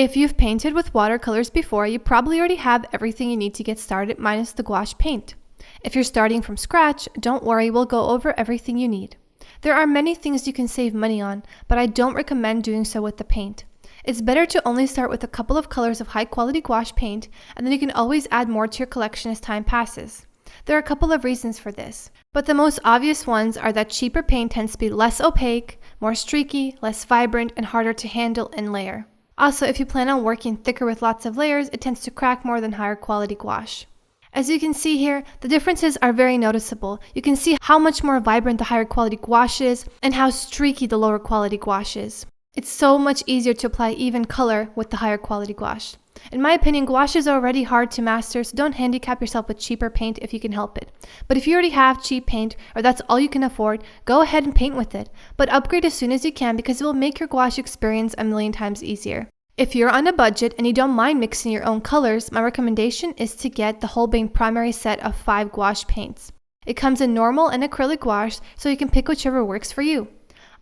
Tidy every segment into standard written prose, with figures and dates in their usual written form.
If you've painted with watercolors before, you probably already have everything you need to get started minus the gouache paint. If you're starting from scratch, don't worry, we'll go over everything you need. There are many things you can save money on, but I don't recommend doing so with the paint. It's better to only start with a couple of colors of high quality gouache paint, and then you can always add more to your collection as time passes. There are a couple of reasons for this, but the most obvious ones are that cheaper paint tends to be less opaque, more streaky, less vibrant, and harder to handle and layer. Also, if you plan on working thicker with lots of layers, it tends to crack more than higher quality gouache. As you can see here, the differences are very noticeable. You can see how much more vibrant the higher quality gouache is and how streaky the lower quality gouache is. It's so much easier to apply even color with the higher quality gouache. In my opinion, gouache is already hard to master, so don't handicap yourself with cheaper paint if you can help it. But if you already have cheap paint, or that's all you can afford, go ahead and paint with it. But upgrade as soon as you can because it will make your gouache experience a million times easier. If you're on a budget and you don't mind mixing your own colors, my recommendation is to get the Holbein primary set of 5 gouache paints. It comes in normal and acrylic gouache, so you can pick whichever works for you.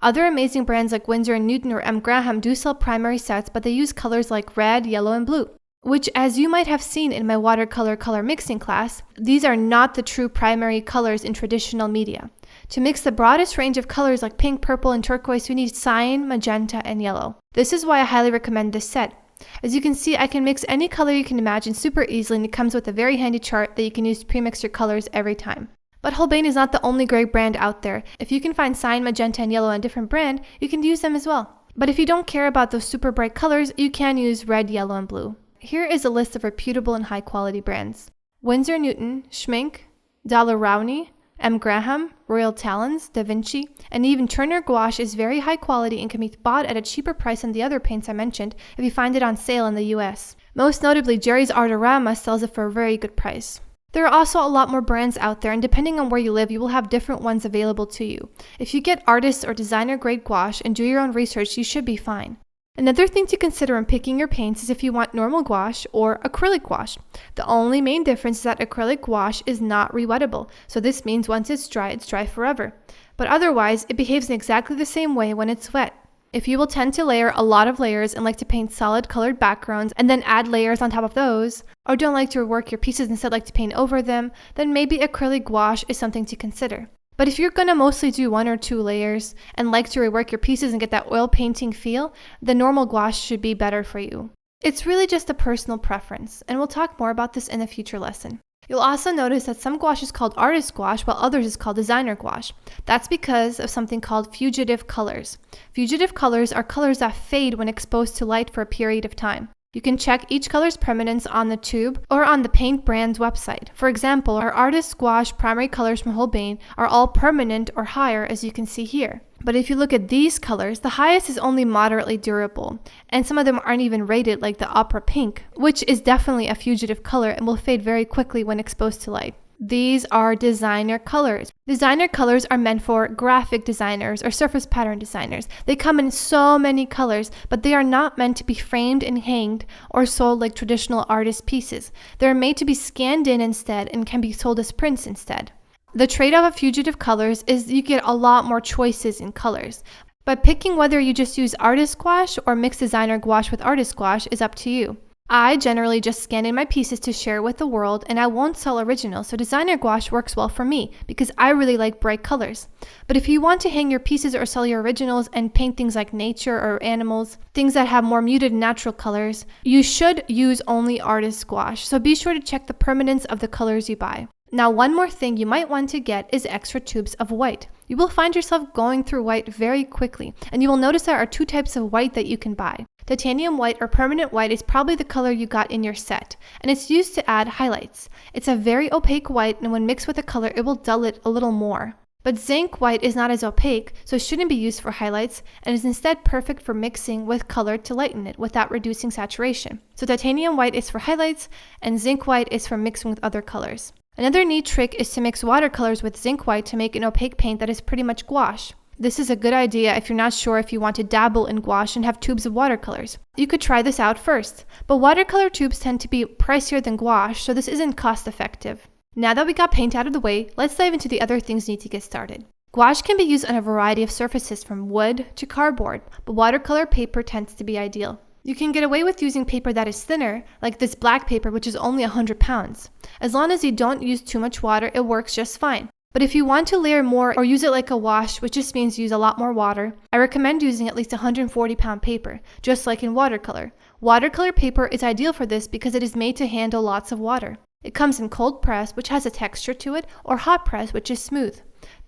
Other amazing brands like Winsor & Newton or M. Graham do sell primary sets, but they use colors like red, yellow, and blue, which, as you might have seen in my watercolor color mixing class, these are not the true primary colors in traditional media. To mix the broadest range of colors like pink, purple, and turquoise, we need cyan, magenta, and yellow. This is why I highly recommend this set. As you can see, I can mix any color you can imagine super easily, and it comes with a very handy chart that you can use to premix your colors every time. But Holbein is not the only great brand out there. If you can find cyan, magenta, and yellow in a different brand, you can use them as well. But if you don't care about those super bright colors, you can use red, yellow, and blue. Here is a list of reputable and high quality brands. Winsor & Newton, Schmink, Daler Rowney, M. Graham, Royal Talons, Da Vinci, and even Turner Gouache is very high quality and can be bought at a cheaper price than the other paints I mentioned if you find it on sale in the US. Most notably, Jerry's Artorama sells it for a very good price. There are also a lot more brands out there, and depending on where you live, you will have different ones available to you. If you get artist or designer grade gouache and do your own research, you should be fine. Another thing to consider when picking your paints is if you want normal gouache or acrylic gouache. The only main difference is that acrylic gouache is not rewettable, so this means once it's dry forever. But otherwise, it behaves in exactly the same way when it's wet. If you will tend to layer a lot of layers and like to paint solid colored backgrounds and then add layers on top of those, or don't like to rework your pieces and instead like to paint over them, then maybe acrylic gouache is something to consider. But if you're going to mostly do 1 or 2 layers and like to rework your pieces and get that oil painting feel, the normal gouache should be better for you. It's really just a personal preference, and we'll talk more about this in a future lesson. You'll also notice that some gouache is called artist gouache while others is called designer gouache. That's because of something called fugitive colors. Fugitive colors are colors that fade when exposed to light for a period of time. You can check each color's permanence on the tube or on the paint brand's website. For example, our artist gouache primary colors from Holbein are all permanent or higher, as you can see here. But if you look at these colors, the highest is only moderately durable, and some of them aren't even rated, like the opera pink, which is definitely a fugitive color and will fade very quickly when exposed to light. These are designer colors. Designer colors are meant for graphic designers or surface pattern designers. They come in so many colors, but they are not meant to be framed and hanged or sold like traditional artist pieces. They're made to be scanned in instead and can be sold as prints instead. The trade-off of fugitive colors is you get a lot more choices in colors. But picking whether you just use artist gouache or mix designer gouache with artist gouache is up to you. I generally just scan in my pieces to share with the world, and I won't sell originals, so designer gouache works well for me because I really like bright colors. But if you want to hang your pieces or sell your originals and paint things like nature or animals, things that have more muted natural colors, you should use only artist gouache, so be sure to check the permanence of the colors you buy. Now, one more thing you might want to get is extra tubes of white. You will find yourself going through white very quickly, and you will notice there are 2 types of white that you can buy. Titanium white or permanent white is probably the color you got in your set, and it's used to add highlights. It's a very opaque white, and when mixed with a color, it will dull it a little more. But zinc white is not as opaque, so it shouldn't be used for highlights, and is instead perfect for mixing with color to lighten it without reducing saturation. So titanium white is for highlights, and zinc white is for mixing with other colors. Another neat trick is to mix watercolors with zinc white to make an opaque paint that is pretty much gouache. This is a good idea if you're not sure if you want to dabble in gouache and have tubes of watercolors. You could try this out first, but watercolor tubes tend to be pricier than gouache, so this isn't cost effective. Now that we got paint out of the way, let's dive into the other things you need to get started. Gouache can be used on a variety of surfaces from wood to cardboard, but watercolor paper tends to be ideal. You can get away with using paper that is thinner, like this black paper, which is only 100 pounds. As long as you don't use too much water, it works just fine. But if you want to layer more or use it like a wash, which just means use a lot more water, I recommend using at least 140-pound paper, just like in watercolor. Watercolor paper is ideal for this because it is made to handle lots of water. It comes in cold press, which has a texture to it, or hot press, which is smooth.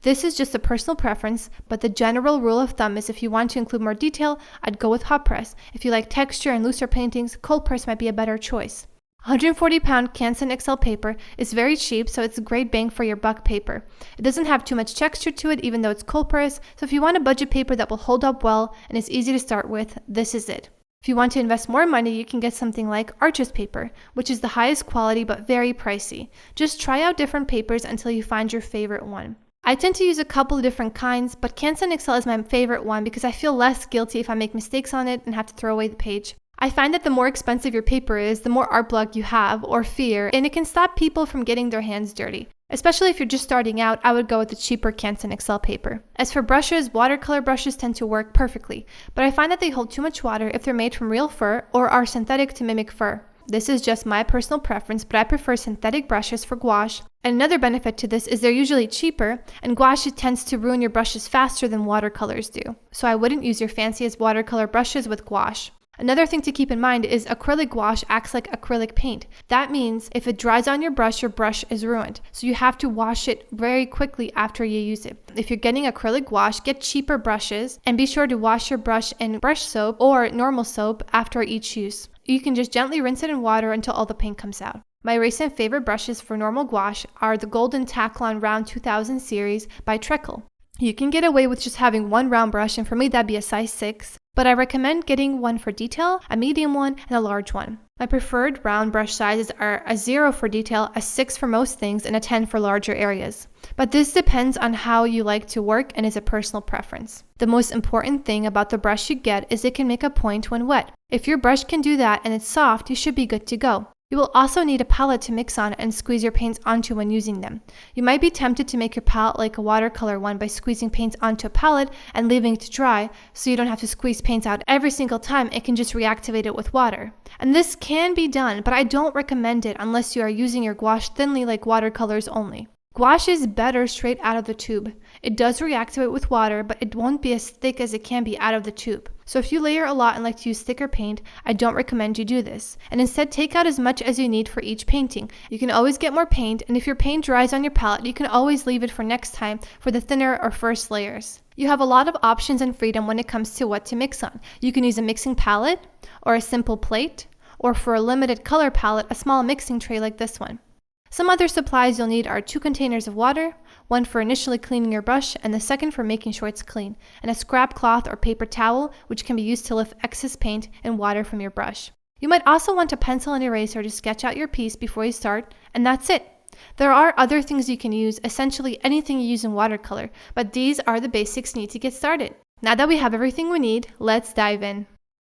This is just a personal preference, but the general rule of thumb is if you want to include more detail, I'd go with hot press. If you like texture and looser paintings, cold press might be a better choice. 140-pound Canson XL paper is very cheap, so it's a great bang for your buck paper. It doesn't have too much texture to it, even though it's cold press, so if you want a budget paper that will hold up well and is easy to start with, this is it. If you want to invest more money, you can get something like Arches paper, which is the highest quality but very pricey. Just try out different papers until you find your favorite one. I tend to use a couple of different kinds, but Canson XL is my favorite one because I feel less guilty if I make mistakes on it and have to throw away the page. I find that the more expensive your paper is, the more art block you have or fear, and it can stop people from getting their hands dirty. Especially if you're just starting out, I would go with the cheaper Canson XL paper. As for brushes, watercolor brushes tend to work perfectly, but I find that they hold too much water if they're made from real fur or are synthetic to mimic fur. This is just my personal preference, but I prefer synthetic brushes for gouache. And another benefit to this is they're usually cheaper, and gouache tends to ruin your brushes faster than watercolors do. So I wouldn't use your fanciest watercolor brushes with gouache. Another thing to keep in mind is acrylic gouache acts like acrylic paint. That means if it dries on your brush is ruined. So you have to wash it very quickly after you use it. If you're getting acrylic gouache, get cheaper brushes and be sure to wash your brush in brush soap or normal soap after each use. You can just gently rinse it in water until all the paint comes out. My recent favorite brushes for normal gouache are the Golden Taklon Round 2000 series by Treacle. You can get away with just having one round brush, and for me that'd be a size 6, but I recommend getting one for detail, a medium one, and a large one. My preferred round brush sizes are a 0 for detail, a 6 for most things, and a 10 for larger areas. But this depends on how you like to work and is a personal preference. The most important thing about the brush you get is it can make a point when wet. If your brush can do that and it's soft, you should be good to go. You will also need a palette to mix on and squeeze your paints onto when using them. You might be tempted to make your palette like a watercolor one by squeezing paints onto a palette and leaving it to dry, so you don't have to squeeze paints out every single time. It can just reactivate it with water. And this can be done, but I don't recommend it unless you are using your gouache thinly like watercolors only. Gouache is better straight out of the tube. It does reactivate with water, but it won't be as thick as it can be out of the tube. So if you layer a lot and like to use thicker paint, I don't recommend you do this. And instead take out as much as you need for each painting. You can always get more paint, and if your paint dries on your palette, you can always leave it for next time for the thinner or first layers. You have a lot of options and freedom when it comes to what to mix on. You can use a mixing palette, or a simple plate, or for a limited color palette, a small mixing tray like this one. Some other supplies you'll need are 2 containers of water, one for initially cleaning your brush and the second for making sure it's clean, and a scrap cloth or paper towel which can be used to lift excess paint and water from your brush. You might also want a pencil and eraser to sketch out your piece before you start, and that's it. There are other things you can use, essentially anything you use in watercolor, but these are the basics you need to get started. Now that we have everything we need, let's dive in.